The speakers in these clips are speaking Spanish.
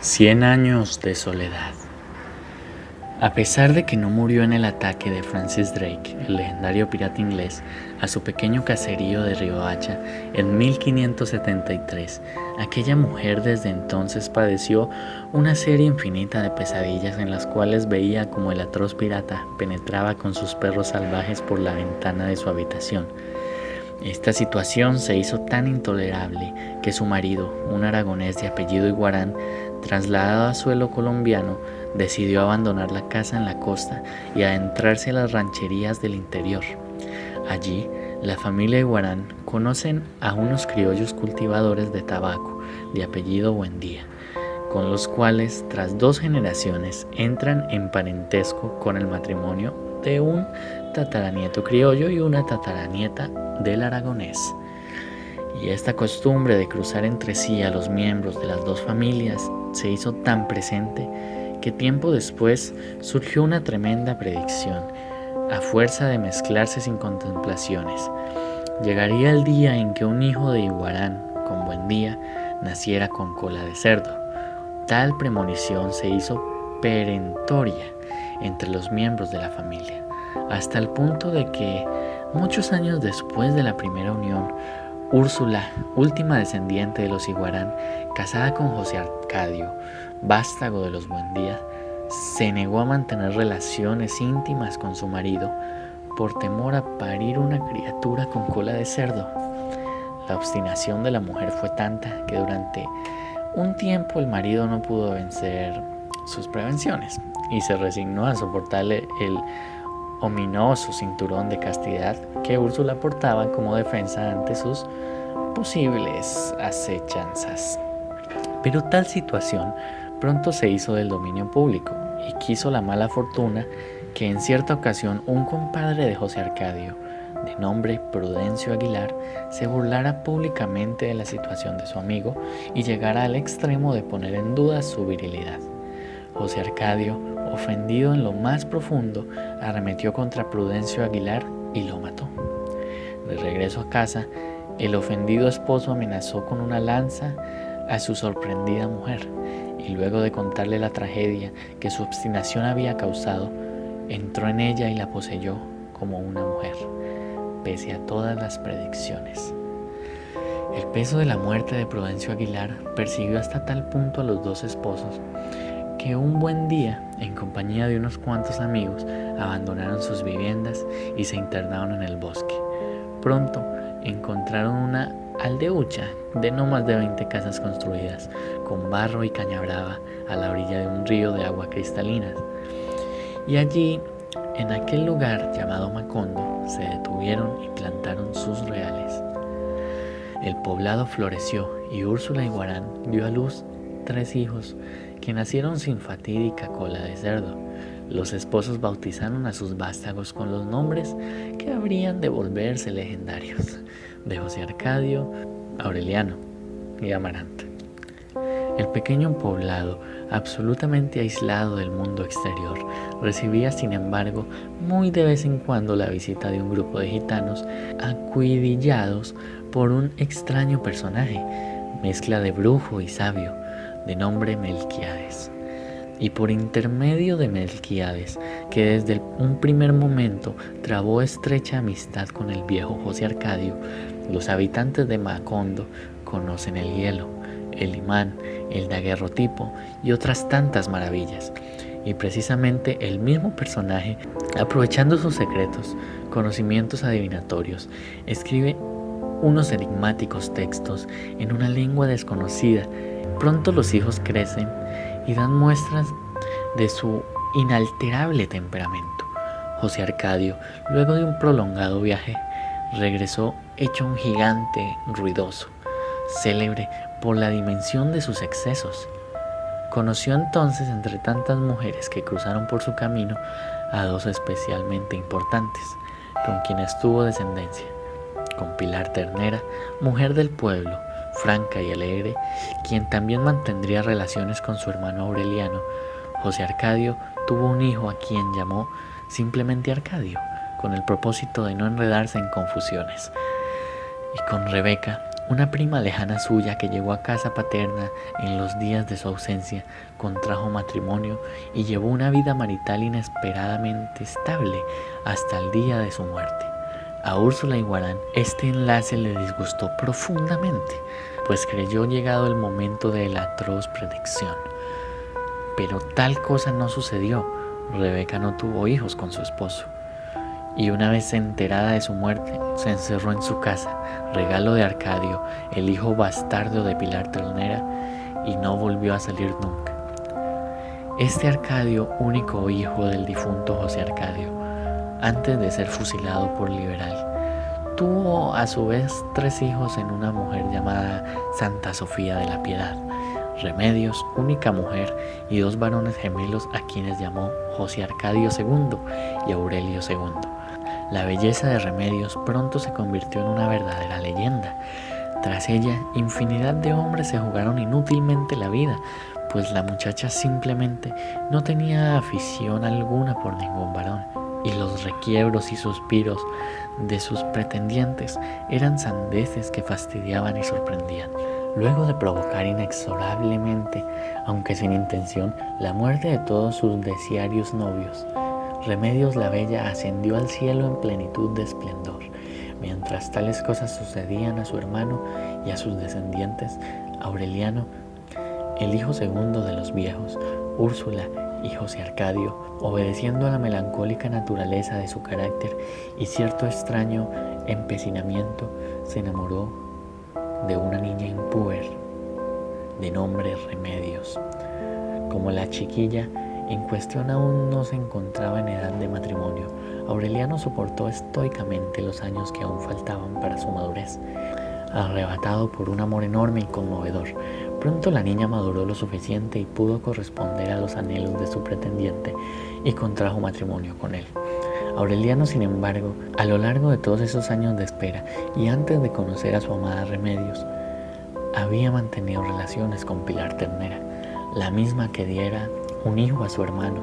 Cien años de soledad. A pesar de que no murió en el ataque de Francis Drake, el legendario pirata inglés, a su pequeño caserío de Riohacha en 1573, aquella mujer desde entonces padeció una serie infinita de pesadillas en las cuales veía como el atroz pirata penetraba con sus perros salvajes por la ventana de su habitación. Esta situación se hizo tan intolerable que su marido, un aragonés de apellido Iguarán, trasladado a suelo colombiano, decidió abandonar la casa en la costa y adentrarse a las rancherías del interior. Allí, la familia Iguarán conocen a unos criollos cultivadores de tabaco de apellido Buendía, con los cuales, tras 2 generaciones, entran en parentesco con el matrimonio de un tataranieto criollo y una tataranieta del aragonés. Y esta costumbre de cruzar entre sí a los miembros de las 2 familias se hizo tan presente que tiempo después surgió una tremenda predicción. A fuerza de mezclarse sin contemplaciones, llegaría el día en que un hijo de Iguarán, con Buendía, naciera con cola de cerdo. Tal premonición se hizo perentoria entre los miembros de la familia, hasta el punto de que, muchos años después de la primera unión, Úrsula, última descendiente de los Iguarán, casada con José Arcadio, vástago de los Buendía, se negó a mantener relaciones íntimas con su marido por temor a parir una criatura con cola de cerdo. La obstinación de la mujer fue tanta que durante un tiempo el marido no pudo vencer sus prevenciones y se resignó a soportarle el ominoso cinturón de castidad que Úrsula portaba como defensa ante sus posibles acechanzas. Pero tal situación pronto se hizo del dominio público y quiso la mala fortuna que en cierta ocasión un compadre de José Arcadio, de nombre Prudencio Aguilar, se burlara públicamente de la situación de su amigo y llegara al extremo de poner en duda su virilidad. José Arcadio, ofendido en lo más profundo, arremetió contra Prudencio Aguilar y lo mató. De regreso a casa, el ofendido esposo amenazó con una lanza a su sorprendida mujer y luego de contarle la tragedia que su obstinación había causado, entró en ella y la poseyó como una mujer, pese a todas las predicciones. El peso de la muerte de Prudencio Aguilar persiguió hasta tal punto a los 2 esposos que un buen día, en compañía de unos cuantos amigos, abandonaron sus viviendas y se internaron en el bosque. Pronto encontraron una aldeucha de no más de 20 casas construidas, con barro y caña brava, a la orilla de un río de agua cristalina. Y allí, en aquel lugar llamado Macondo, se detuvieron y plantaron sus reales. El poblado floreció y Úrsula Iguarán dio a luz 3 hijos que nacieron sin fatídica cola de cerdo. Los esposos bautizaron a sus vástagos con los nombres que habrían de volverse legendarios, de José Arcadio, Aureliano y Amaranta. El pequeño poblado, absolutamente aislado del mundo exterior, recibía sin embargo muy de vez en cuando la visita de un grupo de gitanos acudillados por un extraño personaje, mezcla de brujo y sabio, de nombre Melquíades. Y por intermedio de Melquíades, que desde un primer momento trabó estrecha amistad con el viejo José Arcadio, los habitantes de Macondo conocen el hielo, el imán, el daguerrotipo y otras tantas maravillas. Y precisamente el mismo personaje, aprovechando sus secretos, conocimientos adivinatorios, escribe unos enigmáticos textos en una lengua desconocida. Pronto los hijos crecen y dan muestras de su inalterable temperamento. José Arcadio, luego de un prolongado viaje, regresó hecho un gigante ruidoso, célebre por la dimensión de sus excesos. Conoció entonces entre tantas mujeres que cruzaron por su camino a 2 especialmente importantes, con quienes tuvo descendencia, con Pilar Ternera, mujer del pueblo, franca y alegre, quien también mantendría relaciones con su hermano Aureliano. José Arcadio tuvo un hijo a quien llamó simplemente Arcadio, con el propósito de no enredarse en confusiones. Y con Rebeca, Una prima lejana suya que llegó a casa paterna en los días de su ausencia contrajo matrimonio y llevó una vida marital inesperadamente estable hasta el día de su muerte. A Úrsula Iguarán este enlace le disgustó profundamente, pues creyó llegado el momento de la atroz predicción. Pero tal cosa no sucedió. Rebeca no tuvo hijos con su esposo. Y una vez enterada de su muerte, se encerró en su casa, regalo de Arcadio, el hijo bastardo de Pilar Ternera, y no volvió a salir nunca. Este Arcadio, único hijo del difunto José Arcadio, antes de ser fusilado por liberal, tuvo a su vez 3 hijos en una mujer llamada Santa Sofía de la Piedad, Remedios, única mujer, y 2 varones gemelos a quienes llamó José Arcadio II y Aurelio II. La belleza de Remedios pronto se convirtió en una verdadera leyenda. Tras ella, infinidad de hombres se jugaron inútilmente la vida, pues la muchacha simplemente no tenía afición alguna por ningún varón, y los requiebros y suspiros de sus pretendientes eran sandeces que fastidiaban y sorprendían. Luego de provocar inexorablemente, aunque sin intención, la muerte de todos sus desearios novios, Remedios la Bella ascendió al cielo en plenitud de esplendor. Mientras tales cosas sucedían a su hermano y a sus descendientes, Aureliano, el hijo segundo de los viejos, Úrsula y José Arcadio, obedeciendo a la melancólica naturaleza de su carácter y cierto extraño empecinamiento, se enamoró de una niña impúber de nombre Remedios. Como la chiquilla en cuestión aún no se encontraba en edad de matrimonio, Aureliano soportó estoicamente los años que aún faltaban para su madurez, arrebatado por un amor enorme y conmovedor. Pronto la niña maduró lo suficiente y pudo corresponder a los anhelos de su pretendiente y contrajo matrimonio con él. Aureliano, sin embargo, a lo largo de todos esos años de espera y antes de conocer a su amada Remedios, había mantenido relaciones con Pilar Ternera, la misma que diera un hijo a su hermano,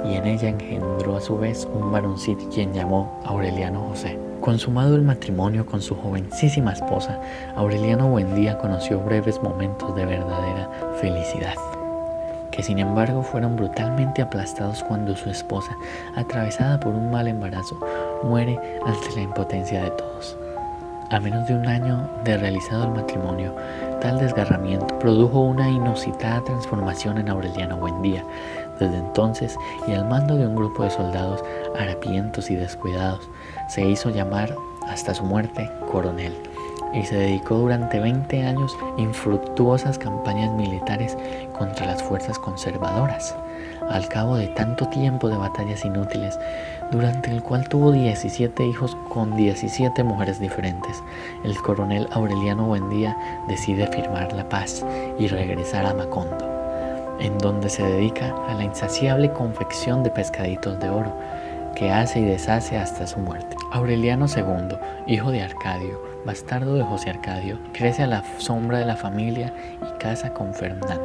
y en ella engendró a su vez un varoncito, quien llamó Aureliano José. Consumado el matrimonio con su jovencísima esposa, Aureliano Buendía conoció breves momentos de verdadera felicidad, que sin embargo fueron brutalmente aplastados cuando su esposa, atravesada por un mal embarazo, muere ante la impotencia de todos. A menos de un año de realizado el matrimonio, tal desgarramiento produjo una inusitada transformación en Aureliano Buendía. Desde entonces, y al mando de un grupo de soldados harapientos y descuidados, se hizo llamar, hasta su muerte, coronel, y se dedicó durante 20 años infructuosas campañas militares contra las fuerzas conservadoras. Al cabo de tanto tiempo de batallas inútiles, durante el cual tuvo 17 hijos con 17 mujeres diferentes, el coronel Aureliano Buendía decide firmar la paz y regresar a Macondo, en donde se dedica a la insaciable confección de pescaditos de oro, que hace y deshace hasta su muerte. Aureliano II, hijo de Arcadio, bastardo de José Arcadio, crece a la sombra de la familia y casa con Fernanda,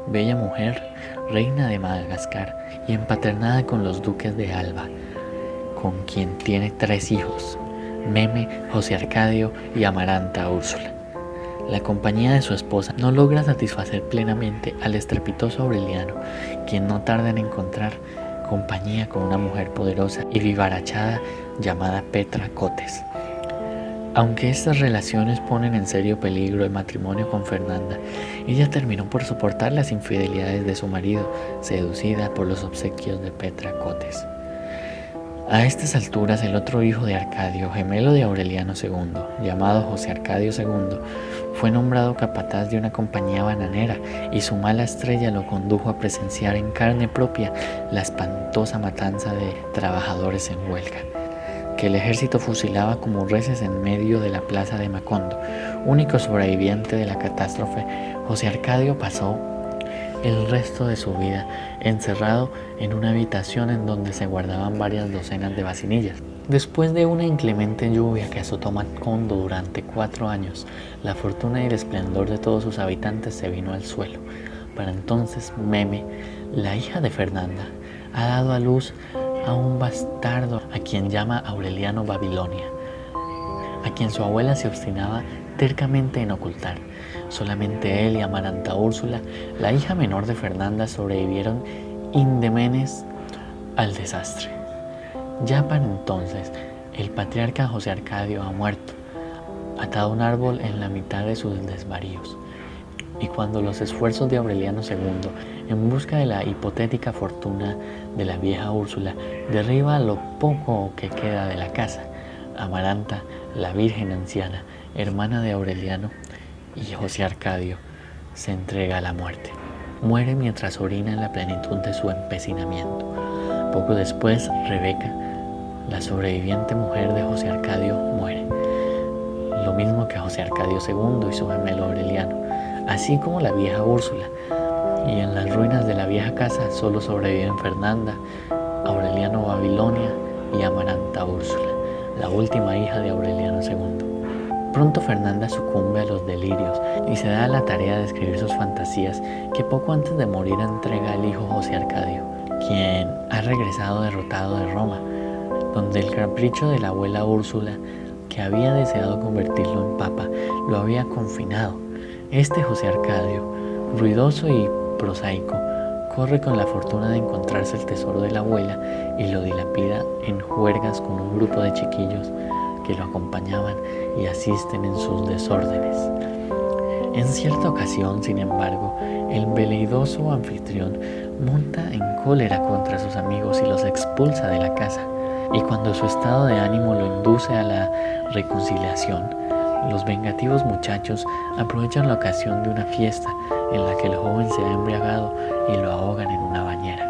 bella mujer, reina de Madagascar y empaternada con los duques de Alba, con quien tiene 3 hijos, Meme, José Arcadio y Amaranta Úrsula. La compañía de su esposa no logra satisfacer plenamente al estrepitoso Aureliano, quien no tarda en encontrar compañía con una mujer poderosa y vivarachada llamada Petra Cotes. Aunque estas relaciones ponen en serio peligro el matrimonio con Fernanda, ella terminó por soportar las infidelidades de su marido, seducida por los obsequios de Petra Cotes. A estas alturas, el otro hijo de Arcadio, gemelo de Aureliano II, llamado José Arcadio II, fue nombrado capataz de una compañía bananera, y su mala estrella lo condujo a presenciar en carne propia la espantosa matanza de trabajadores en huelga, que el ejército fusilaba como reses en medio de la plaza de Macondo. Único sobreviviente de la catástrofe, José Arcadio pasó el resto de su vida encerrado en una habitación en donde se guardaban varias docenas de vacinillas. Después de una inclemente lluvia que azotó Macondo durante 4 años, la fortuna y el esplendor de todos sus habitantes se vino al suelo. Para entonces, Meme, la hija de Fernanda, ha dado a luz a un bastardo a quien llama Aureliano Babilonia, a quien su abuela se obstinaba tercamente en ocultar. Solamente él y Amaranta Úrsula, la hija menor de Fernanda, sobrevivieron indemnes al desastre. Ya para entonces, el patriarca José Arcadio ha muerto, atado a un árbol en la mitad de sus desvaríos. Y cuando los esfuerzos de Aureliano II, en busca de la hipotética fortuna de la vieja Úrsula, derriba lo poco que queda de la casa, Amaranta, la virgen anciana, hermana de Aureliano y José Arcadio, se entrega a la muerte. Muere mientras orina en la plenitud de su empecinamiento. Poco después, Rebeca, la sobreviviente mujer de José Arcadio, muere. Lo mismo que José Arcadio II y su gemelo Aureliano, así como la vieja Úrsula. Y en las ruinas de la vieja casa solo sobreviven Fernanda, Aureliano Babilonia y Amaranta Úrsula, la última hija de Aureliano II. Pronto Fernanda sucumbe a los delirios y se da a la tarea de escribir sus fantasías que poco antes de morir entrega al hijo José Arcadio, quien ha regresado derrotado de Roma, donde el capricho de la abuela Úrsula, que había deseado convertirlo en papa, lo había confinado. Este José Arcadio, ruidoso y prosaico, corre con la fortuna de encontrarse el tesoro de la abuela y lo dilapida en juergas con un grupo de chiquillos que lo acompañaban y asisten en sus desórdenes. En cierta ocasión, sin embargo, el veleidoso anfitrión monta en cólera contra sus amigos y los expulsa de la casa. Y cuando su estado de ánimo lo induce a la reconciliación, los vengativos muchachos aprovechan la ocasión de una fiesta en la que el joven se ha embriagado y lo ahogan en una bañera.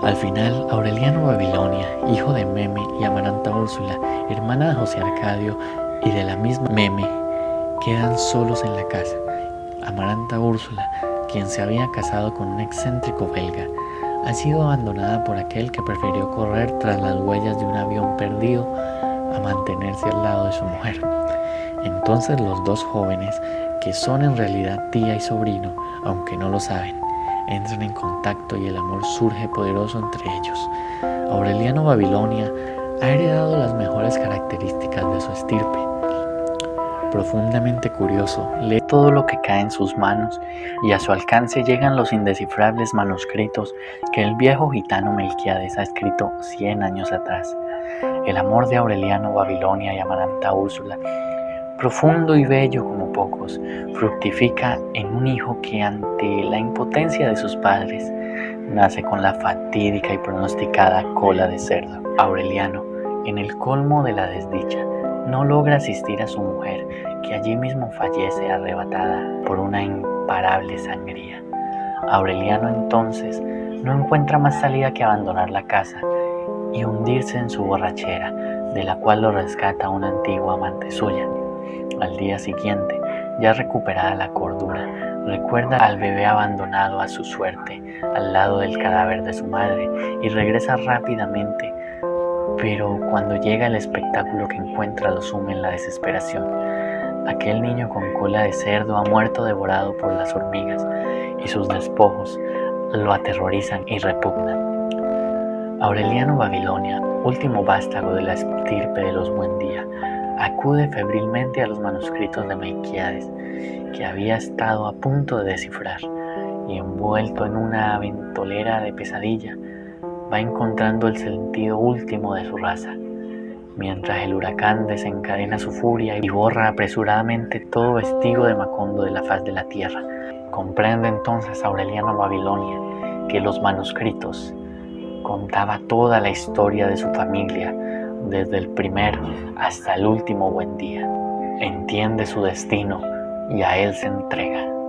Al final, Aureliano Babilonia, hijo de Meme y Amaranta Úrsula, hermana de José Arcadio y de la misma Meme, quedan solos en la casa. Amaranta Úrsula, quien se había casado con un excéntrico belga, ha sido abandonada por aquel que prefirió correr tras las huellas de un avión perdido a mantenerse al lado de su mujer. Entonces los dos jóvenes, que son en realidad tía y sobrino, aunque no lo saben, entran en contacto y el amor surge poderoso entre ellos. Aureliano Babilonia ha heredado las mejores características de su estirpe. Profundamente curioso, lee todo lo que cae en sus manos y a su alcance llegan los indescifrables manuscritos que el viejo gitano Melquiades ha escrito 100 años atrás. El amor de Aureliano Babilonia y Amaranta Úrsula, profundo y bello como pocos, fructifica en un hijo que ante la impotencia de sus padres nace con la fatídica y pronosticada cola de cerdo. Aureliano, en el colmo de la desdicha, no logra asistir a su mujer, que allí mismo fallece arrebatada por una imparable sangría. Aureliano entonces no encuentra más salida que abandonar la casa y hundirse en su borrachera, de la cual lo rescata una antigua amante suya. Al día siguiente, ya recuperada la cordura, recuerda al bebé abandonado a su suerte al lado del cadáver de su madre y regresa rápidamente, pero cuando llega el espectáculo que encuentra lo sume en la desesperación. Aquel niño con cola de cerdo ha muerto devorado por las hormigas y sus despojos lo aterrorizan y repugnan. Aureliano Babilonia, último vástago de la estirpe de los Buendía, acude febrilmente a los manuscritos de Melquiades, que había estado a punto de descifrar, y envuelto en una ventolera de pesadilla, va encontrando el sentido último de su raza, mientras el huracán desencadena su furia y borra apresuradamente todo vestigio de Macondo de la faz de la tierra. Comprende entonces Aureliano Babilonia que los manuscritos contaba toda la historia de su familia, desde el primer hasta el último Buendía. Entiende su destino y a él se entrega.